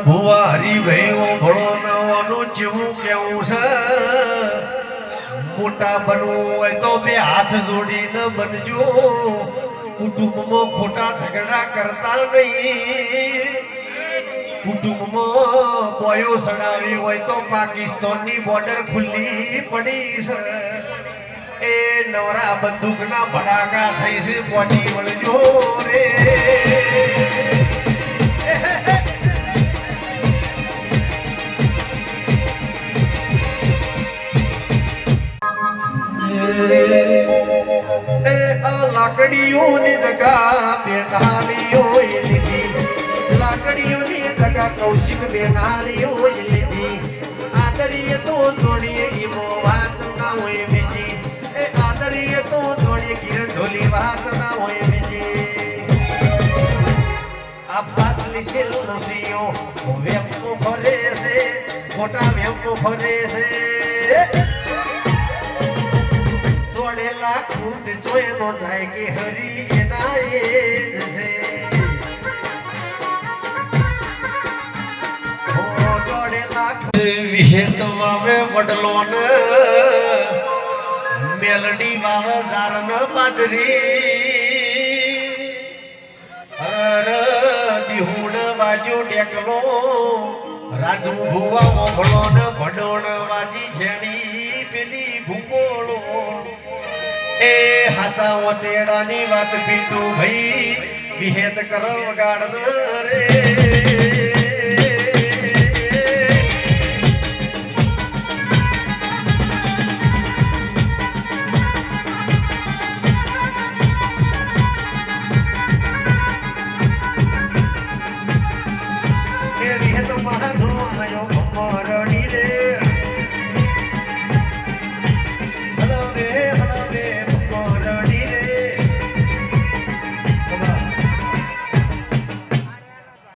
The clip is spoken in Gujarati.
ભુવા હરિભાઈ ઓભળો નવાનું જેવું કેવું છે મોટા બનવું હોય તો બે હાથ જોડીને બનજો કુટુંબમાં ખોટા ઝઘડા કરતા નહીં કુટુંબમાં બોયો સડાવી હોય તો પાકિસ્તાનની બોર્ડર ખુલ્લી પડી છે એ નવરા બંદૂકના ભડાકા થઈ છે પોટી વળજો રે લાકડીઓની જગા બેનાલીઓ લીધી લાકડીઓની જગા કૌશિક બેનાલીઓ લીધી આદરીએ તો જોડીએ ઈમો વાત ના હોય બીજી એ આદરીએ તો જોડીએ કિરણ ઢોલી વાત ના હોય બીજી આ પાસલી સેલ નસીઓ વેપો ફરે છે મોટા વેપો ફરે છે ખૂટ જોઈ નો જાય કે હરી એના એ છે હો જોડેલા વિહેત વાવે વડલો ને મેલડી વાવે ઝારન બાજરી હર દિહુણ બાજુ ડેકલો રાજુ ભુવા મોભળો ને ભડોણ વાજી છેડી પેલી ભૂગોળો એ હાચા વતેડાની વાત પીટુ ભાઈ વિહેત કરો વગાડ